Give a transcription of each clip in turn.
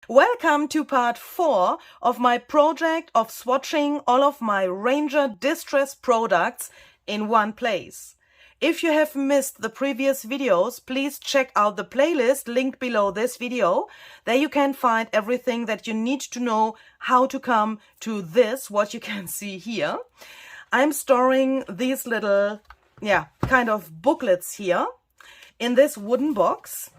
Welcome to part 4 of my project of swatching all of my Ranger Distress products in one place. If you have missed the previous videos, please check out the playlist linked below this video. There you can find everything that you need to know how to come to this, what you can see here. I'm storing these little, kind of booklets here in this wooden box.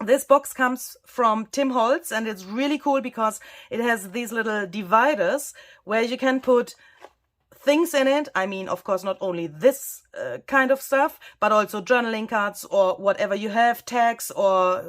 This box comes from Holtz and it's really cool because it has these little dividers where you can put things in it. I mean, of course, not only this kind of stuff, but also journaling cards or whatever you have, tags or,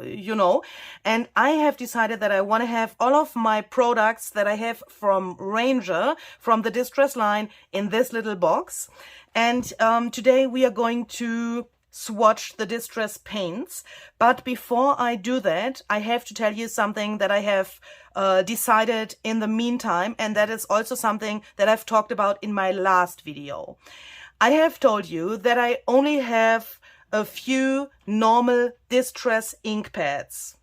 And I have decided that I want to have all of my products that I have from Ranger, from the Distress line, in this little box. And today we are going to swatch the Distress paints. But before I do that, I have to tell you something that I have decided in the meantime, and that is also something that I've talked about in my last video. I have told you that I only have a few normal Distress ink pads.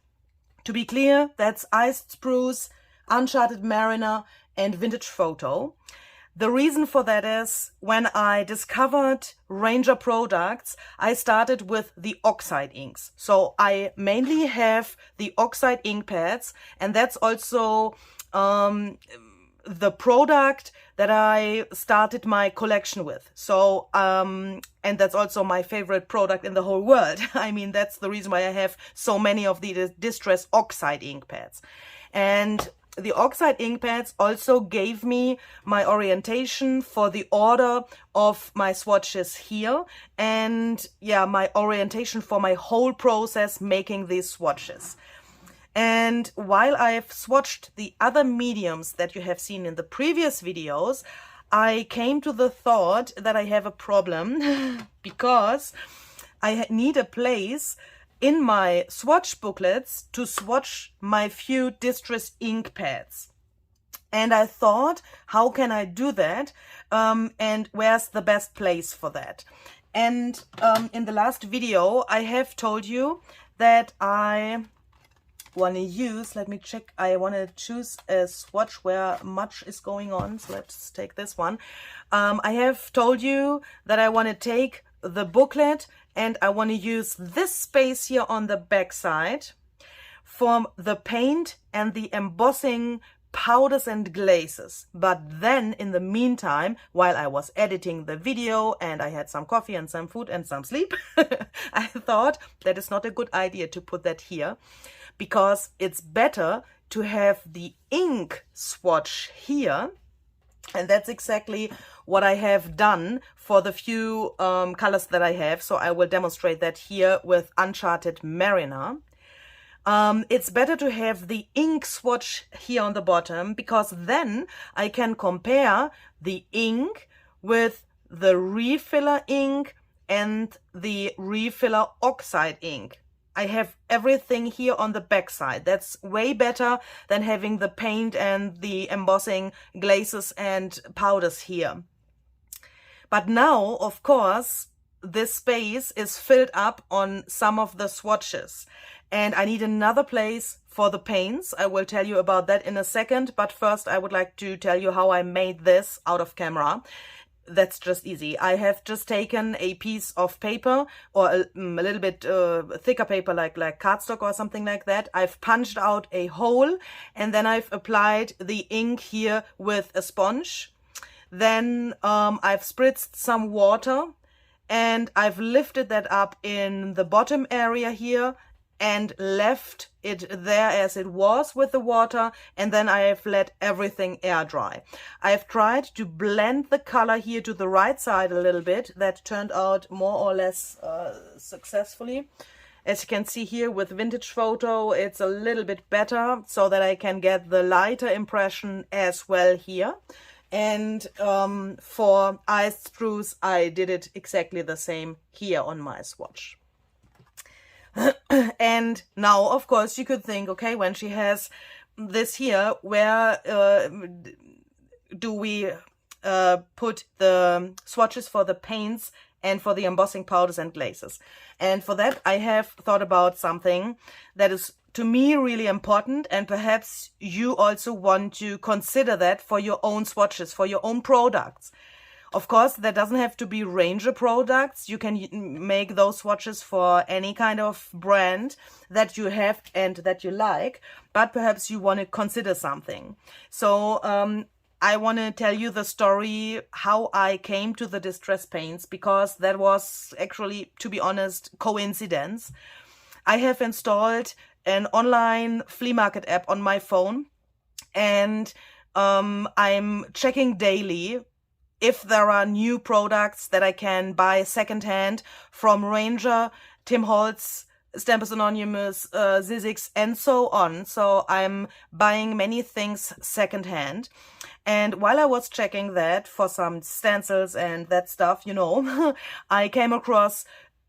To be clear, that's Iced Spruce, Uncharted Mariner, and Vintage Photo. The reason for that is when I discovered Ranger products, I started with the oxide inks. So I mainly have the oxide ink pads, and that's also the product that I started my collection with. So, and that's also my favorite product in the whole world. I mean, that's the reason why I have so many of the Distress oxide ink pads. And the oxide ink pads also gave me my orientation for the order of my swatches here, and my orientation for my whole process making these swatches. And while I've swatched the other mediums that you have seen in the previous videos, I came to the thought that I have a problem because I need a place in my swatch booklets to swatch my few Distress ink pads. And I thought, how can I do that? And where's the best place for that? And in the last video, I have told you that I want to use, let me check, I want to choose a swatch where much is going on. So let's take this one. I have told you that I want to take the booklet and I want to use this space here on the back side for the paint and the embossing powders and glazes. But then in the meantime, while I was editing the video and I had some coffee and some food and some sleep, I thought that it's not a good idea to put that here, because it's better to have the ink swatch here. And that's exactly what I have done for the few colors that I have. So I will demonstrate that here with Uncharted Mariner. It's better to have the ink swatch here on the bottom, because then I can compare the ink with the refiller ink and the refiller oxide ink. I have everything here on the back side. That's way better than having the paint and the embossing glazes and powders here. But now, of course, this space is filled up on some of the swatches. And I need another place for the paints. I will tell you about that in a second. But first, I would like to tell you how I made this out of camera. That's just easy. I have just taken a piece of paper or a little bit thicker paper like cardstock or something like that. I've punched out a hole and then I've applied the ink here with a sponge. Then I've spritzed some water and I've lifted that up in the bottom area here and left it there as it was with the water, and then I have let everything air dry. I've tried to blend the color here to the right side a little bit. That turned out more or less successfully. As you can see here with Vintage Photo, it's a little bit better so that I can get the lighter impression as well here. And for Iced Spruce, I did it exactly the same here on my swatch. And now, of course, you could think, okay, when she has this here, where do we put the swatches for the paints and for the embossing powders and glazes? And for that, I have thought about something that is to me really important, and perhaps you also want to consider that for your own swatches, for your own products. Of course, that doesn't have to be Ranger products. You can make those swatches for any kind of brand that you have and that you like, but perhaps you want to consider something. So I want to tell you the story how I came to the distress paints, because that was actually, to be honest, coincidence. I have installed an online flea market app on my phone, and I'm checking daily if there are new products that I can buy secondhand from Ranger, Tim Holtz, Stampers Anonymous, Zizix, and so on. So I'm buying many things secondhand. And while I was checking that for some stencils and that stuff, you know, I came across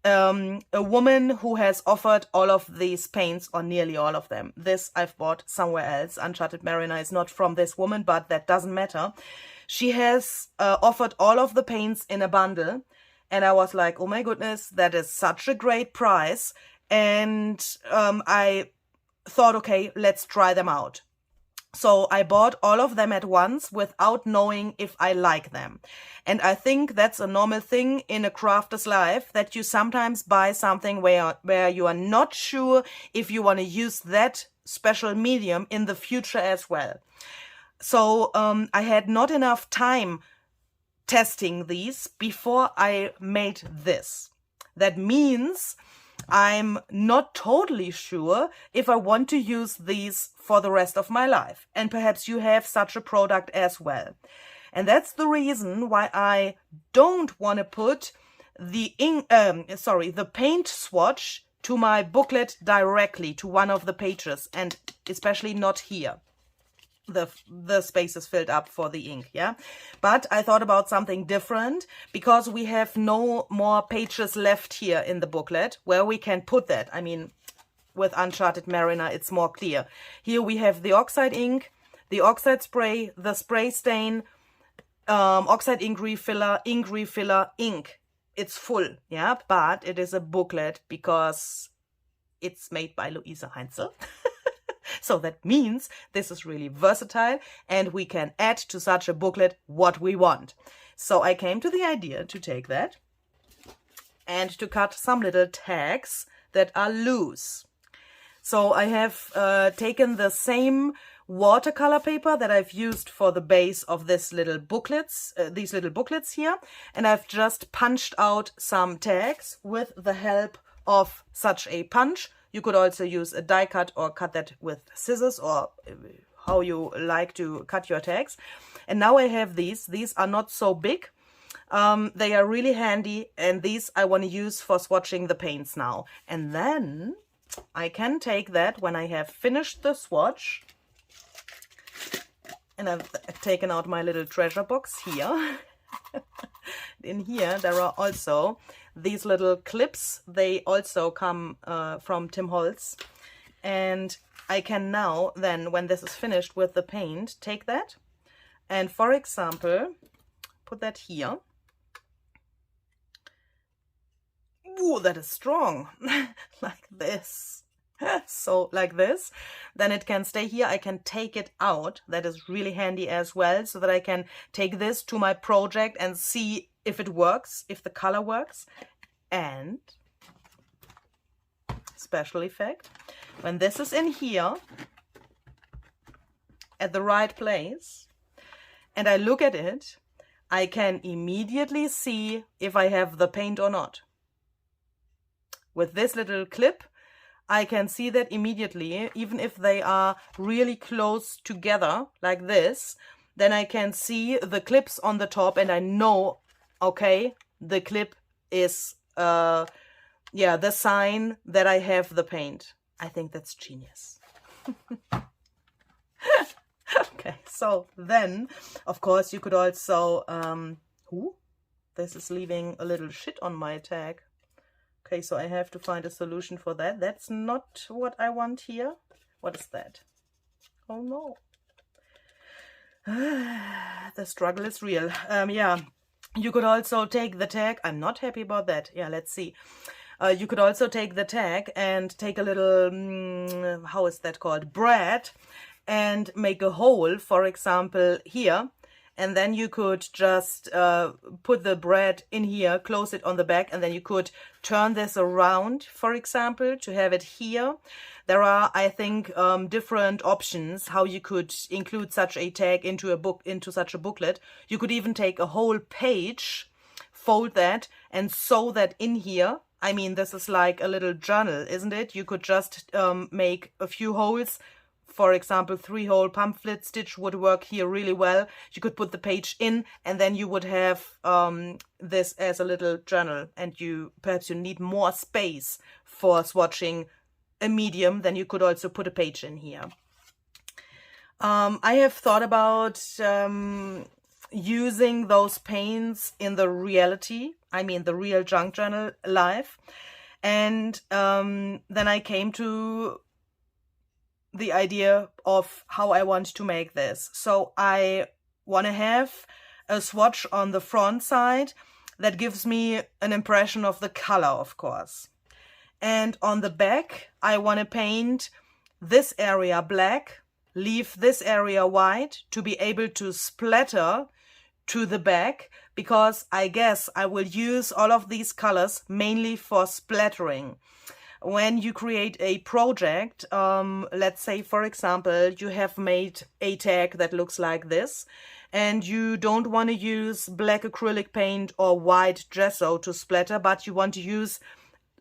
a woman who has offered all of these paints, or nearly all of them. This I've bought somewhere else. Uncharted Mariner is not from this woman, but that doesn't matter. She has offered all of the paints in a bundle, and I was like, oh my goodness, that is such a great price. And I thought, okay, let's try them out. So I bought all of them at once without knowing if I like them. And I think that's a normal thing in a crafter's life, that you sometimes buy something where you are not sure if you want to use that special medium in the future as well. So I had not enough time testing these before I made this. That means I'm not totally sure if I want to use these for the rest of my life. And perhaps you have such a product as well. And that's the reason why I don't want to put the paint swatch to my booklet directly to one of the pages, and especially not here. The space is filled up for the ink, yeah? But I thought about something different, because we have no more pages left here in the booklet where we can put that. I mean, with Uncharted Mariner, it's more clear. Here we have the oxide ink, the oxide spray, the spray stain, oxide ink refiller, ink. It's full, yeah? But it is a booklet because it's made by Louise Heinzel. So that means this is really versatile, and we can add to such a booklet what we want. So I came to the idea to take that and to cut some little tags that are loose. So I have taken the same watercolor paper that I've used for the base of this little booklets, these little booklets here, and I've just punched out some tags with the help of such a punch. You could also use a die cut or cut that with scissors, or how you like to cut your tags. And now I have these. These are not so big. They are really handy, and these I want to use for swatching the paints now. And then I can take that when I have finished the swatch, and I've taken out my little treasure box here. In here there are also these little clips. They also come from Tim Holtz, and I can now then, when this is finished with the paint, take that and, for example, put that here. Ooh, that is strong. Like this. So like this, then it can stay here. I can take it out. That is really handy as well, so that I can take this to my project and see if it works, if the color works. And special effect, when this is in here at the right place and I look at it, I can immediately see if I have the paint or not. With this little clip, I can see that immediately, even if they are really close together like this. Then I can see the clips on the top, and I know, okay, the clip is the sign that I have the paint. I think that's genius. Okay, so then, of course, you could also, this is leaving a little shit on my tag. Okay, so I have to find a solution for that. That's not what I want here. What is that? Oh no. The struggle is real. Yeah, you could also take the tag. I'm not happy about that. Yeah, let's see. You could also take the tag and take a little, how is that called, bread, and make a hole, for example, here. And then you could just put the bread in here, close it on the back, and then you could turn this around, for example, to have it here. There are, I think, different options how you could include such a tag into a book, into such a booklet. You could even take a whole page, fold that, and sew that in here. I mean, this is like a little journal, isn't it? You could just make a few holes. For example, 3-hole pamphlet stitch would work here really well. You could put the page in, and then you would have this as a little journal. And perhaps you need more space for swatching a medium, then you could also put a page in here. I have thought about using those paints in the reality, I mean the real junk journal live. And then I came to the idea of how I want to make this. So I want to have a swatch on the front side that gives me an impression of the color, of course. And on the back, I want to paint this area black, leave this area white to be able to splatter to the back, because I guess I will use all of these colors mainly for splattering. When you create a project, let's say, for example, you have made a tag that looks like this, and you don't want to use black acrylic paint or white gesso to splatter, but you want to use,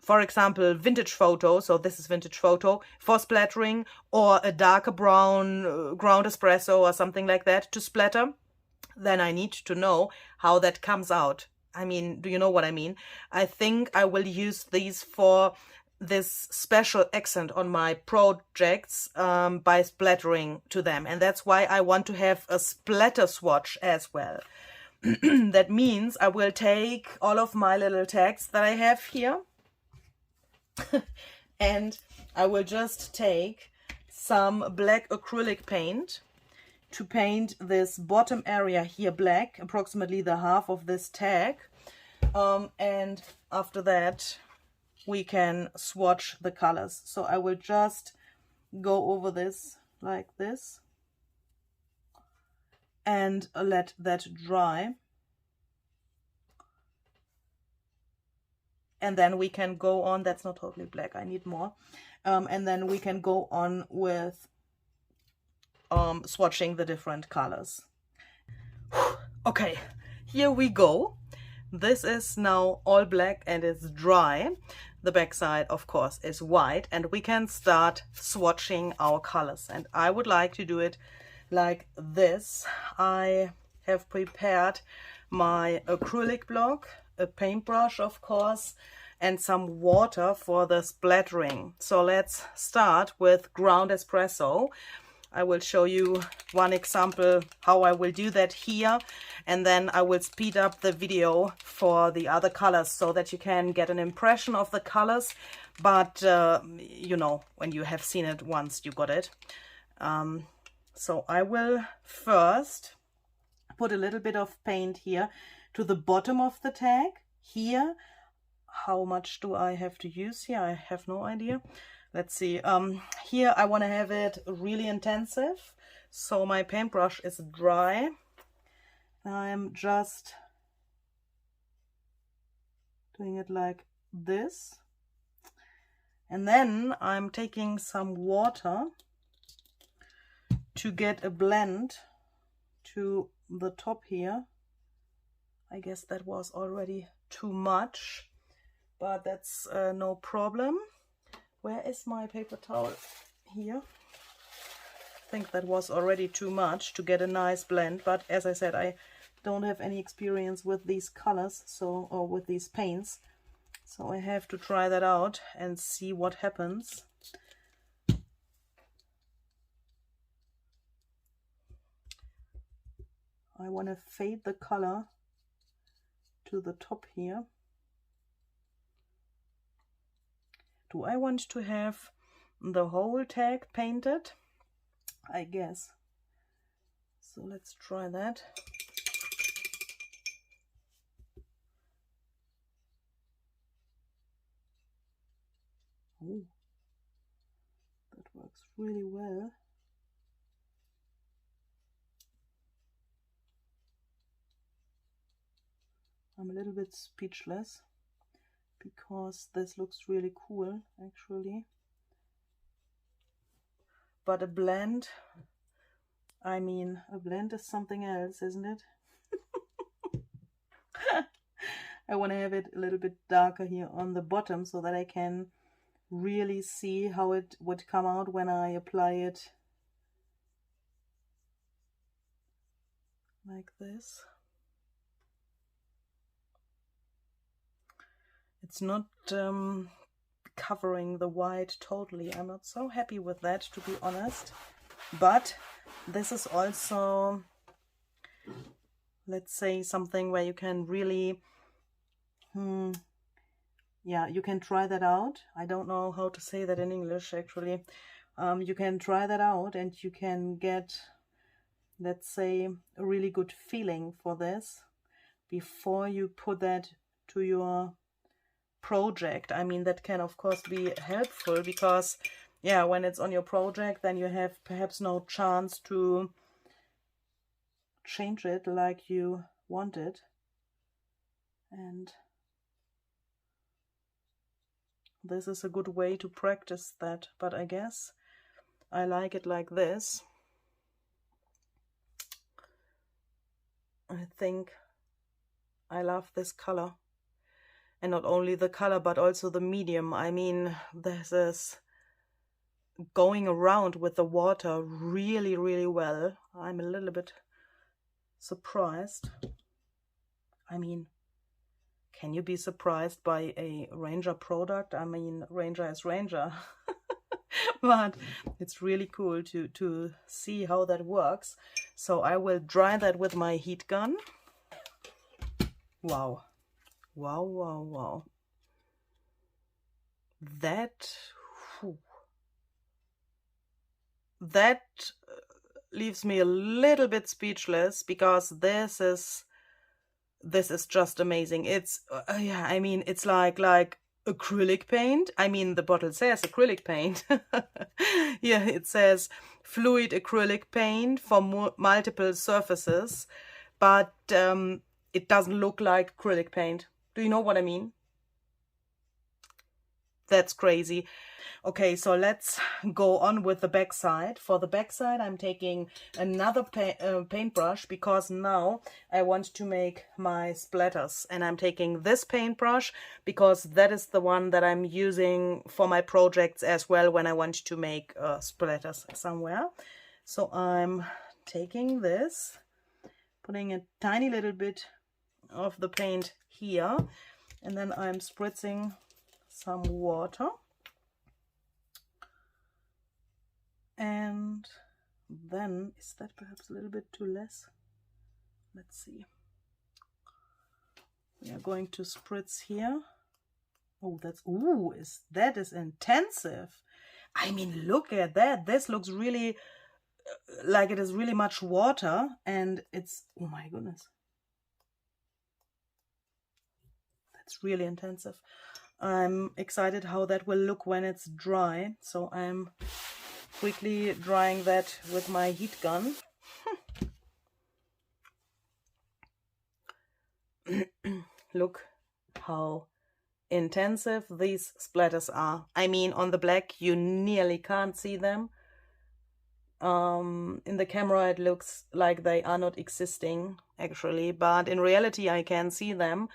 for example, vintage photo, so this is vintage photo, for splattering, or a darker brown ground espresso or something like that to splatter, then I need to know how that comes out. I mean, do you know what I mean? I think I will use these for this special accent on my projects by splattering to them. And that's why I want to have a splatter swatch as well. That means I will take all of my little tags that I have here and I will just take some black acrylic paint to paint this bottom area here black, approximately the half of this tag. And after that, we can swatch the colors. So I will just go over this like this and let that dry. And then we can go on, that's not totally black, I need more. And then we can go on with swatching the different colors. Okay, here we go. This is now all black and it's dry. The back side, of course, is white, and we can start swatching our colors. And I would like to do it like this. I have prepared my acrylic block, a paintbrush, of course, and some water for the splattering. So let's start with ground espresso. I will show you one example how I will do that here, and then I will speed up the video for the other colors so that you can get an impression of the colors, but you know, when you have seen it once, you got it. So I will first put a little bit of paint here to the bottom of the tag here. How much do I have to use here? I have no idea. Let's see, here I want to have it really intensive, so my paintbrush is dry. I'm just doing it like this, and then I'm taking some water to get a blend to the top here. I guess that was already too much, but that's no problem. Where is my paper towel? Here. I think that was already too much to get a nice blend, but as I said, I don't have any experience with these colors, so, or with these paints, so I have to try that out and see what happens. I want to fade the color to the top here. Do I want to have the whole tag painted? I guess. So let's try that. Oh, that works really well. I'm a little bit speechless because this looks really cool, actually. But a blend, I mean, a blend is something else, isn't it? I want to have it a little bit darker here on the bottom so that I can really see how it would come out when I apply it like this. It's not covering the white totally. I'm not so happy with that, to be honest. But this is also, let's say, something where you can really, yeah, you can try that out. I don't know how to say that in English, actually. You can try that out and you can get, let's say, a really good feeling for this before you put that to your project. I mean, that can of course be helpful because, yeah, when it's on your project, then you have perhaps no chance to change it like you want it. And this is a good way to practice that, but I guess I like it like this. I think I love this color. And not only the color, but also the medium. I mean, this is going around with the water really, really well. I'm a little bit surprised. I mean, can you be surprised by a Ranger product? I mean, Ranger is Ranger. But it's really cool to see how that works. So I will dry that with my heat gun. Wow. Wow, wow, wow. That leaves me a little bit speechless because this is just amazing. It's yeah, I mean, it's like acrylic paint. I mean, the bottle says acrylic paint. Yeah, it says fluid acrylic paint for multiple surfaces, but it doesn't look like acrylic paint. Do you know what I mean? That's crazy. Okay, so let's go on with the back side. For the back side, I'm taking another paintbrush because now I want to make my splatters. And I'm taking this paintbrush because that is the one that I'm using for my projects as well when I want to make splatters somewhere. So I'm taking this, putting a tiny little bit of the paint here, and then I'm spritzing some water, and then is that perhaps a little bit too less? Let's see. We are going to spritz here. Oh, that is intensive. I mean, look at that. This looks really like it is really much water, and it's, oh my goodness, that's really intensive. I'm excited how that will look when it's dry, so I'm quickly drying that with my heat gun. Look how intensive these splatters are. I mean, on the black you nearly can't see them. In the camera it looks like they are not existing actually, but in reality I can see them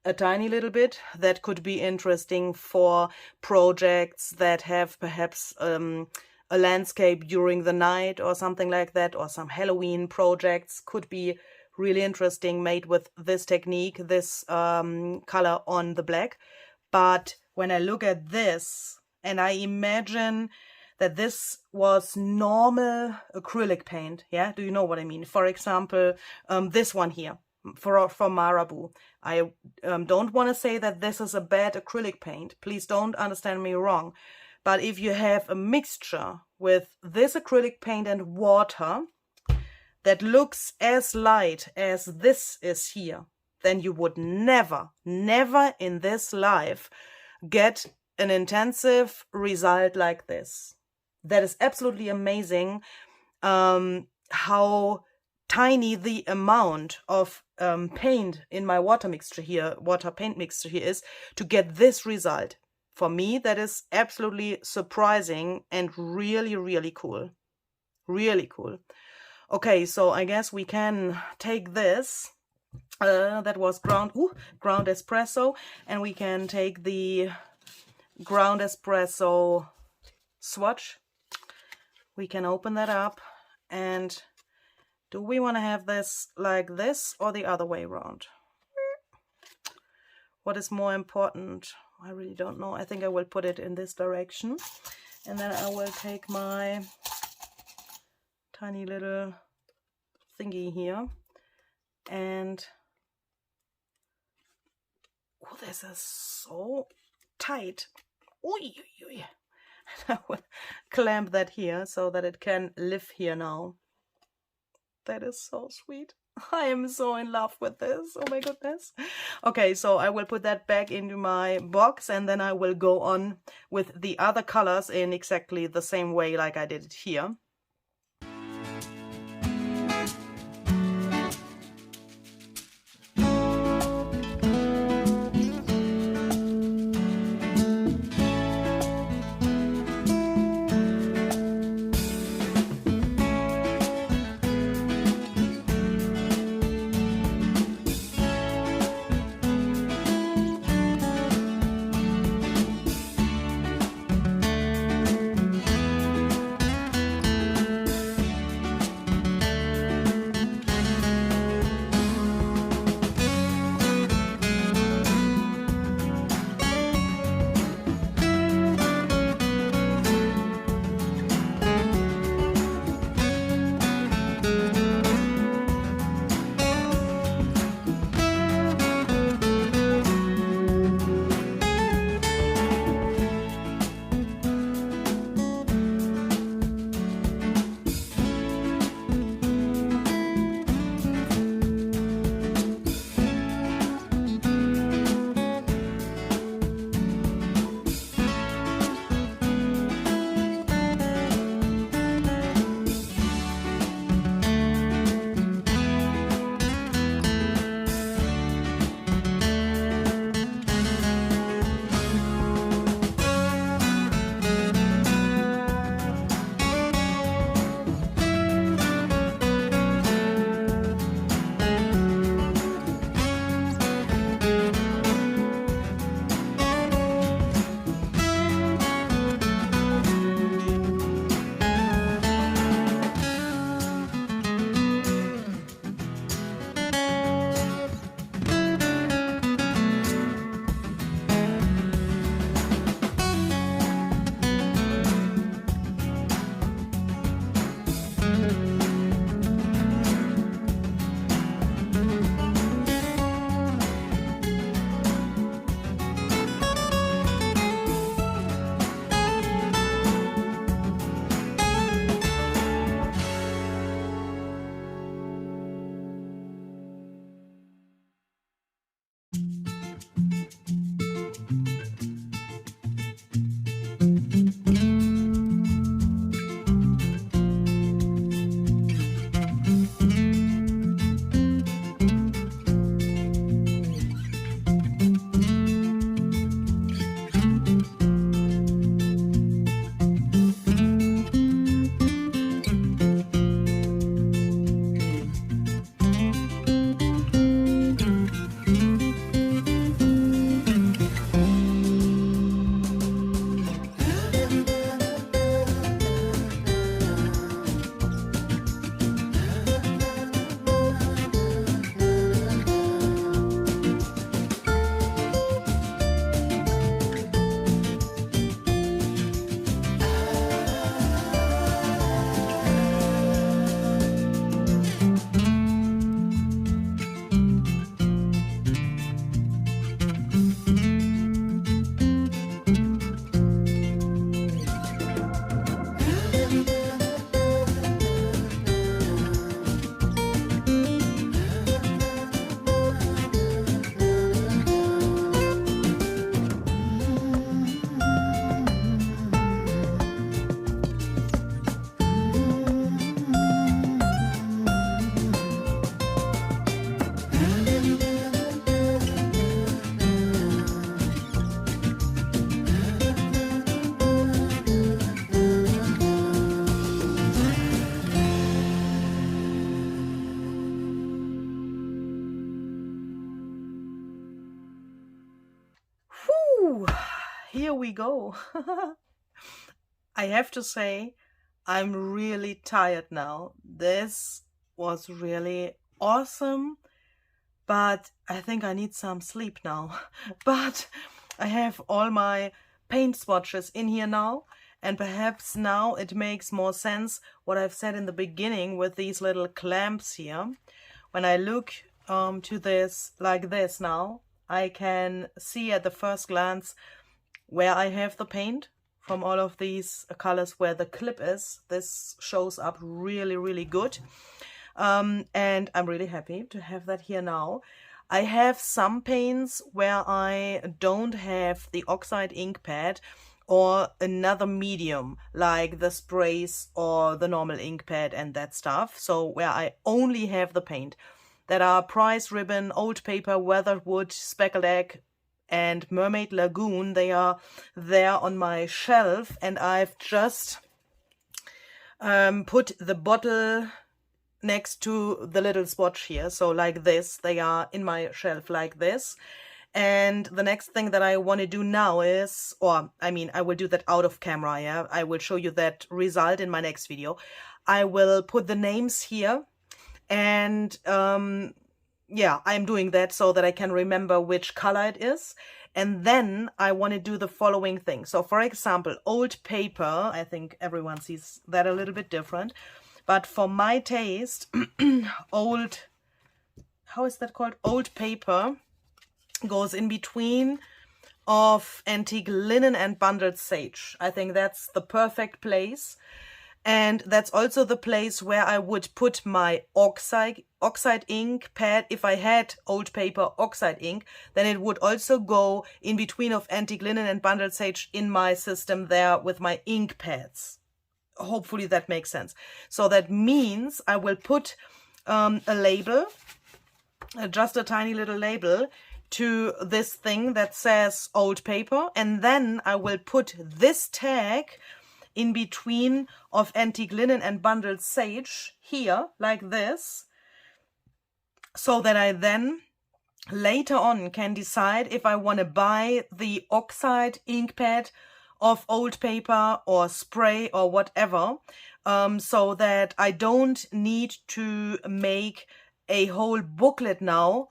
a tiny little bit. That could be interesting for projects that have perhaps a landscape during the night or something like that, or some Halloween projects could be really interesting made with this technique, this color on the black. But when I look at this and I imagine that this was normal acrylic paint, yeah, do you know what I mean? For example, this one here from Marabu. I don't want to say that this is a bad acrylic paint. Please don't understand me wrong. But if you have a mixture with this acrylic paint and water that looks as light as this is here, then you would never in this life get an intensive result like this. That is absolutely amazing, how tiny the amount of paint in my water paint mixture here is to get this result. For me, that is absolutely surprising and really, really cool. Really cool. Okay, so I guess we can take this, that was ground espresso, and we can take the ground espresso swatch. We can open that up, and do we want to have this like this or the other way around? What is more important? I really don't know. I think I will put it in this direction, and then I will take my tiny little thingy here, and oh, this is so tight. Oy, oy, oy. I will clamp that here so that it can live here now. That is so sweet. I am so in love with this. Oh my goodness. Okay, so I will put that back into my box, and then I will go on with the other colors in exactly the same way like I did it here. here we go. I have to say, I'm really tired now. This was really awesome, but I think I need some sleep now. But I have all my paint swatches in here now, and perhaps now it makes more sense what I've said in the beginning with these little clamps here. When I look to this like this now, I can see at the first glance where I have the paint from all of these colors where the clip is. This shows up really, really good. And I'm really happy to have that here now. I have some paints where I don't have the oxide ink pad or another medium like the sprays or the normal ink pad and that stuff. So where I only have the paint. That are Price Ribbon, Old Paper, Weathered Wood, Speckled Egg, and Mermaid Lagoon. They are there on my shelf, and I've just put the bottle next to the little swatch here. So like this, they are in my shelf like this. And the next thing that I want to do now is, or I mean, I will do that out of camera, yeah? I will show you that result in my next video. I will put the names here. And yeah, I'm doing that so that I can remember which color it is. And then I want to do the following thing. So for example, Old Paper, I think everyone sees that a little bit different. But for my taste, how is that called? Old Paper goes in between of Antique Linen and Bundled Sage. I think that's the perfect place. And that's also the place where I would put my oxide ink pad. If I had Old Paper oxide ink, then it would also go in between of Antique Linen and Bundled Sage in my system there with my ink pads. Hopefully that makes sense. So that means I will put a label, just a tiny little label, to this thing that says Old Paper. And then I will put this tag in between of Antique Linen and Bundled Sage here, like this, so that I then later on can decide if I want to buy the oxide ink pad of Old Paper or spray or whatever, so that I don't need to make a whole booklet now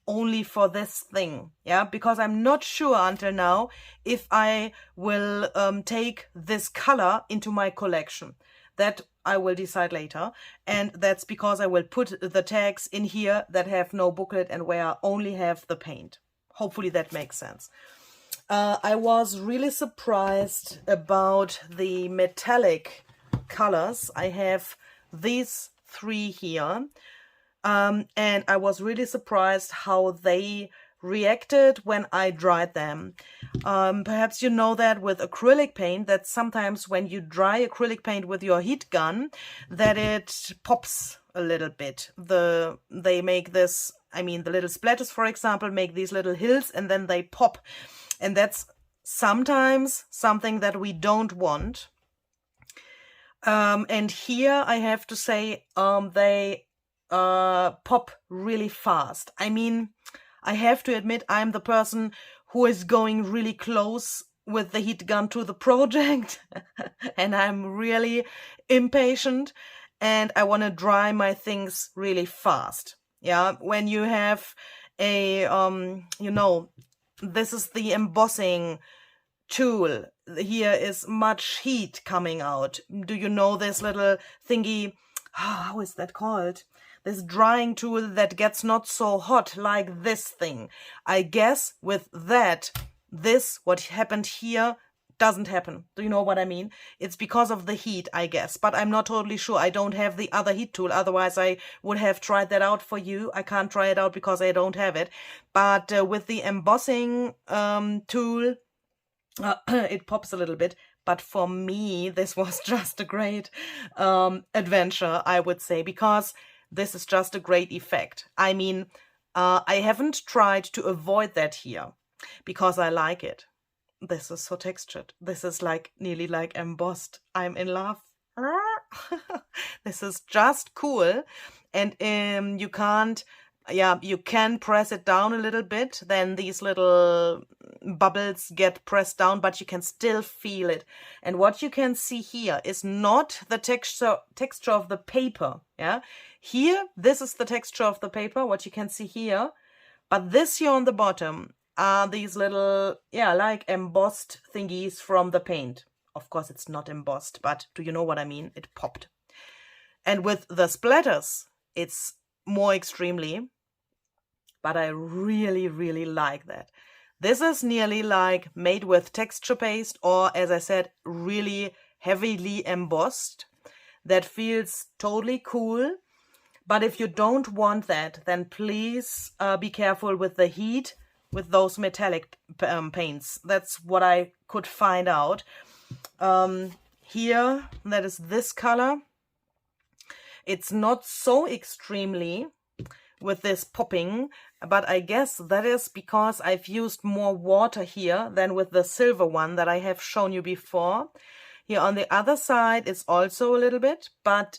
only for this thing, yeah, because I'm not sure until now if I will take this color into my collection. That I will decide later, and that's because I will put the tags in here that have no booklet and where I only have the paint. Hopefully that makes sense. I was really surprised about the metallic colors. I have these three here. And I was really surprised how they reacted when I dried them. Perhaps you know that with acrylic paint, that sometimes when you dry acrylic paint with your heat gun, that it pops a little bit. They make this, I mean, the little splatters, for example, make these little hills and then they pop. And that's sometimes something that we don't want. And here I have to say, they pop really fast. I mean, I have to admit I'm the person who is going really close with the heat gun to the project and I'm really impatient and I want to dry my things really fast. Yeah, when you have a, you know, this is the embossing tool. Here is much heat coming out. Do you know this little thingy? How is that called? This drying tool that gets not so hot like this thing. I guess with that, what happened here doesn't happen. Do you know what I mean? It's because of the heat, I guess, but I'm not totally sure. I don't have the other heat tool. Otherwise, I would have tried that out for you. I can't try it out because I don't have it. But with the embossing tool, it pops a little bit. But for me, this was just a great adventure, I would say, because this is just a great effect. I mean, I haven't tried to avoid that here because I like it. This is so textured. This is like nearly like embossed. I'm in love. This is just cool. And you can't yeah, you can press it down a little bit, then these little bubbles get pressed down, but you can still feel it. And what you can see here is not the texture of the paper. Yeah, here, this is the texture of the paper, what you can see here. But this here on the bottom are these little, yeah, like embossed thingies from the paint. Of course, it's not embossed, but do you know what I mean? It popped. And with the splatters, it's more extremely, but I really, really like that. This is nearly like made with texture paste, or as I said, really heavily embossed. That feels totally cool. But if you don't want that, then please be careful with the heat with those metallic paints. That's what I could find out. Here, that is this color. It's not so extremely with this popping, but I guess that is because I've used more water here than with the silver one that I have shown you before. Here on the other side, it's also a little bit, but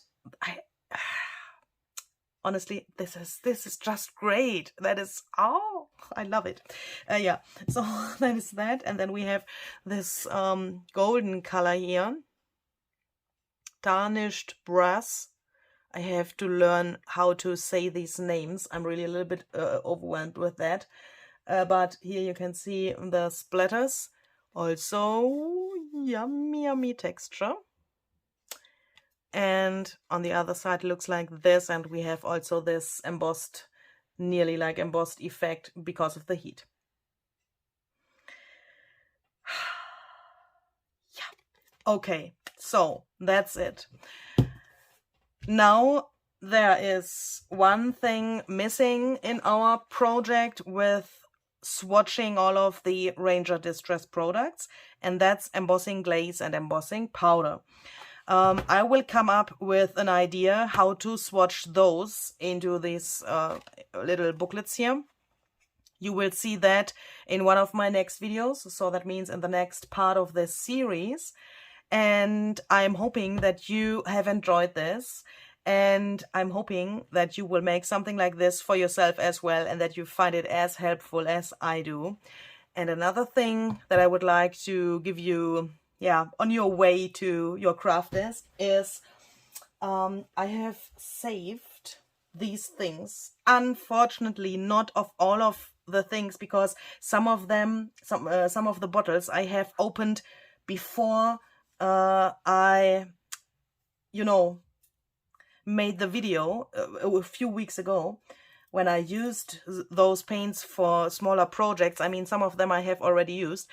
honestly, this is just great. That is, oh, I love it. Yeah, so that is that. And then we have this golden color here. Tarnished brass. I have to learn how to say these names. I'm really a little bit overwhelmed with that. But here you can see the splatters. Also, yummy, yummy texture. And on the other side it looks like this, and we have also this embossed, nearly like embossed effect because of the heat. Yeah. Okay, so that's it. Now there is one thing missing in our project with swatching all of the Ranger Distress products, and that's embossing glaze and embossing powder. I will come up with an idea how to swatch those into these little booklets here. You will see that in one of my next videos, so that means in the next part of this series. And I'm hoping that you have enjoyed this, and I'm hoping that you will make something like this for yourself as well, and that you find it as helpful as I do. And another thing that I would like to give you, yeah, on your way to your craft desk is I have saved these things. Unfortunately, not of all of the things, because some of them, some of the bottles I have opened before I, you know, made the video a few weeks ago when I used those paints for smaller projects. I mean, some of them I have already used.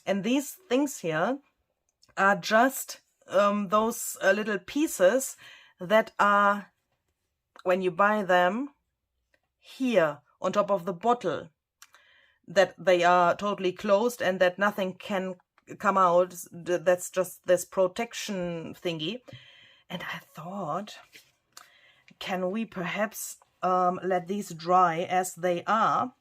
And these things here are just those little pieces that are, when you buy them, here on top of the bottle, that they are totally closed and that nothing can come out. That's just this protection thingy. And I thought, can we perhaps let these dry as they are?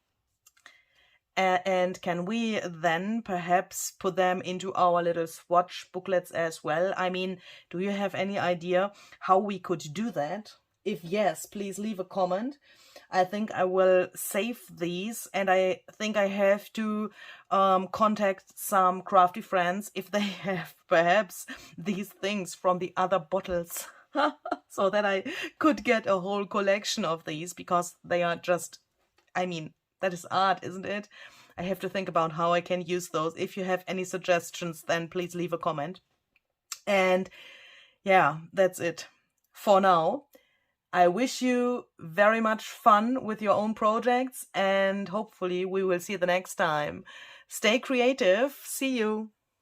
And can we then perhaps put them into our little swatch booklets as well? I mean, do you have any idea how we could do that? If yes, please leave a comment. I think I will save these, and I think I have to contact some crafty friends if they have perhaps these things from the other bottles so that I could get a whole collection of these, because they are just, I mean, that is art, isn't it? I have to think about how I can use those. If you have any suggestions, then please leave a comment. And yeah, that's it for now. I wish you very much fun with your own projects, and hopefully we will see you the next time. Stay creative. See you.